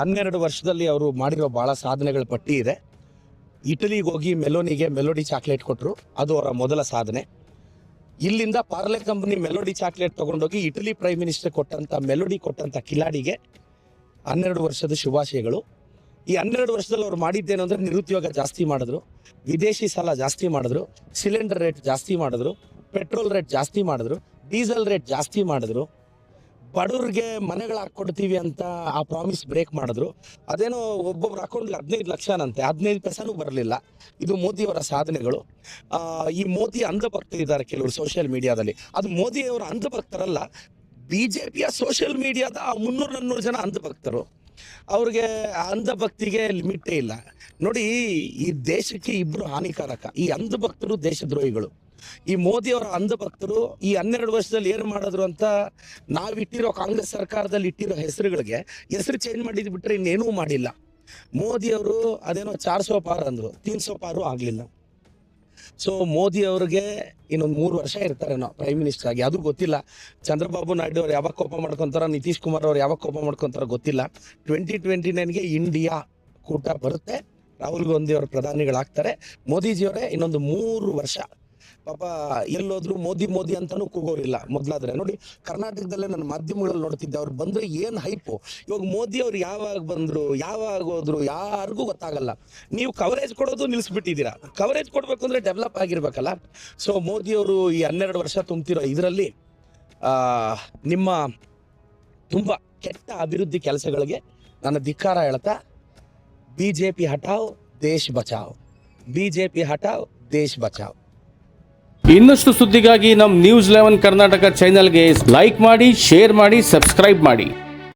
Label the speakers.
Speaker 1: 12 ವರ್ಷದಲ್ಲಿ ಅವರು ಮಾಡಿರೋ ಭಾಳ ಸಾಧನೆಗಳ ಪಟ್ಟಿ ಇದೆ. ಇಟಲಿಗೆ ಹೋಗಿ ಮೆಲೋನಿಗೆ ಮೆಲೋಡಿ ಚಾಕ್ಲೇಟ್ ಕೊಟ್ಟರು, ಅದು ಅವರ ಮೊದಲ ಸಾಧನೆ. ಇಲ್ಲಿಂದ ಪಾರ್ಲೆ ಕಂಪನಿ ಮೆಲೋಡಿ ಚಾಕ್ಲೇಟ್ ತೊಗೊಂಡೋಗಿ ಇಟಲಿ ಪ್ರೈಮ್ ಮಿನಿಸ್ಟರ್ ಕೊಟ್ಟಂಥ ಮೆಲೋಡಿ ಕೊಟ್ಟಂಥ ಕಿಲಾಡಿಗೆ 12 ವರ್ಷದ ಶುಭಾಶಯಗಳು. ಈ 12 ವರ್ಷದಲ್ಲಿ ಅವ್ರು ಮಾಡಿದ್ದೇನು ಅಂದರೆ ನಿರುದ್ಯೋಗ ಜಾಸ್ತಿ ಮಾಡಿದ್ರು, ವಿದೇಶಿ ಸಾಲ ಜಾಸ್ತಿ ಮಾಡಿದ್ರು, ಸಿಲಿಂಡರ್ ರೇಟ್ ಜಾಸ್ತಿ ಮಾಡಿದ್ರು, ಪೆಟ್ರೋಲ್ ರೇಟ್ ಜಾಸ್ತಿ ಮಾಡಿದ್ರು, ಡೀಸೆಲ್ ರೇಟ್ ಜಾಸ್ತಿ ಮಾಡಿದ್ರು, ಬಡವ್ರಿಗೆ ಮನೆಗಳು ಹಾಕ್ಕೊಡ್ತೀವಿ ಅಂತ ಆ ಪ್ರಾಮಿಸ್ ಬ್ರೇಕ್ ಮಾಡಿದ್ರು. ಅದೇನೋ ಒಬ್ಬೊಬ್ರು ಅಕೌಂಟ್ಗೆ 15 ಲಕ್ಷನಂತೆ, 15 ಪೈಸನೂ ಬರಲಿಲ್ಲ. ಇದು ಮೋದಿಯವರ ಸಾಧನೆಗಳು. ಈ ಮೋದಿ ಅಂಧಭಕ್ತರಿದ್ದಾರೆ ಕೆಲವರು ಸೋಷಿಯಲ್ ಮೀಡಿಯಾದಲ್ಲಿ. ಅದು ಮೋದಿಯವರ ಅಂಧಭಕ್ತರಲ್ಲ, BJPಯ ಸೋಷಿಯಲ್ ಮೀಡಿಯಾದ 300-400 ಜನ ಅಂಧಭಕ್ತರು. ಅವ್ರಿಗೆ ಅಂಧಭಕ್ತಿಗೆ ಲಿಮಿಟೇ ಇಲ್ಲ. ನೋಡಿ, ಈ ದೇಶಕ್ಕೆ ಇಬ್ಬರು ಹಾನಿಕಾರಕ, ಈ ಅಂಧಭಕ್ತರು ದೇಶದ್ರೋಹಿಗಳು. ಈ ಮೋದಿಯವರ ಅಂಧಭಕ್ತರು ಈ 12 ವರ್ಷದಲ್ಲಿ ಏನು ಮಾಡಿದ್ರು ಅಂತ ನಾವಿಟ್ಟಿರೋ ಕಾಂಗ್ರೆಸ್ ಸರ್ಕಾರದಲ್ಲಿ ಇಟ್ಟಿರೋ ಹೆಸರು ಚೇಂಜ್ ಮಾಡಿದ್ ಬಿಟ್ರೆ ಇನ್ನೇನೂ ಮಾಡಿಲ್ಲ. ಮೋದಿಯವರು ಅದೇನೋ 400 ಪಾರ್ ಅಂದರು, 300 ಪಾರು ಆಗಲಿಲ್ಲ. ಸೊ ಮೋದಿ ಅವ್ರಿಗೆ ಇನ್ನೊಂದು 3 ವರ್ಷ ಇರ್ತಾರೇನೋ ಪ್ರೈಮ್ ಮಿನಿಸ್ಟರ್ ಆಗಿ, ಅದು ಗೊತ್ತಿಲ್ಲ. ಚಂದ್ರಬಾಬು ನಾಯ್ಡು ಅವ್ರು ಯಾವಾಗ ಕೋಪ ಮಾಡ್ಕೊತಾರೋ, ನಿತೀಶ್ ಕುಮಾರ್ ಅವ್ರು ಯಾವಾಗ ಕೋಪ ಮಾಡ್ಕೊತಾರೋ ಗೊತ್ತಿಲ್ಲ. 2029ಗೆ ಇಂಡಿಯಾ ಕೂಟ ಬರುತ್ತೆ, ರಾಹುಲ್ ಗಾಂಧಿ ಅವರು ಪ್ರಧಾನಿಗಳಾಗ್ತಾರೆ. ಮೋದಿಜಿಯವರೇ ಇನ್ನೊಂದು 3 ವರ್ಷ. ಪಾಪ ಎಲ್ಲೋದ್ರು ಮೋದಿ ಮೋದಿ ಅಂತಾನೂ ಕೂಗೋರಿಲ್ಲ. ಮೊದಲಾದ್ರೆ ನೋಡಿ, ಕರ್ನಾಟಕದಲ್ಲೇ ನನ್ನ ಮಾಧ್ಯಮಗಳಲ್ಲಿ ನೋಡ್ತಿದ್ದೆ, ಅವ್ರು ಬಂದರೆ ಏನು ಹೈಪು. ಇವಾಗ ಮೋದಿ ಅವ್ರು ಯಾವಾಗ ಬಂದರು, ಯಾವಾಗ ಹೋದ್ರು, ಯಾರಿಗೂ ಗೊತ್ತಾಗಲ್ಲ. ನೀವು ಕವರೇಜ್ ಕೊಡೋದು ನಿಲ್ಲಿಸ್ಬಿಟ್ಟಿದ್ದೀರಾ. ಕವರೇಜ್ ಕೊಡಬೇಕು ಅಂದರೆ ಡೆವಲಪ್ ಆಗಿರ್ಬೇಕಲ್ಲ. ಸೊ ಮೋದಿಯವರು ಈ 12 ವರ್ಷ ತುಂಬ್ತಿರೋ ಇದರಲ್ಲಿ ನಿಮ್ಮ ತುಂಬ ಕೆಟ್ಟ ಅಭಿವೃದ್ಧಿ ಕೆಲಸಗಳಿಗೆ ನನ್ನ ಧಿಕ್ಕಾರ ಹೇಳ್ತಾ, BJP ಹಟಾವ್ ದೇಶ್ ಬಚಾವ್, BJP ಹಟಾವ್ ದೇಶ್ ಬಚಾವ್.
Speaker 2: ಇನ್ನಷ್ಟು ಸುದ್ದಿಗಾಗಿ ನಮ್ಮ ನ್ಯೂಸ್ 11 ಕರ್ನಾಟಕ ಚಾನೆಲ್ಗೆ ಲೈಕ್ ಮಾಡಿ, ಶೇರ್ ಮಾಡಿ, ಸಬ್ಸ್ಕ್ರೈಬ್ ಮಾಡಿ.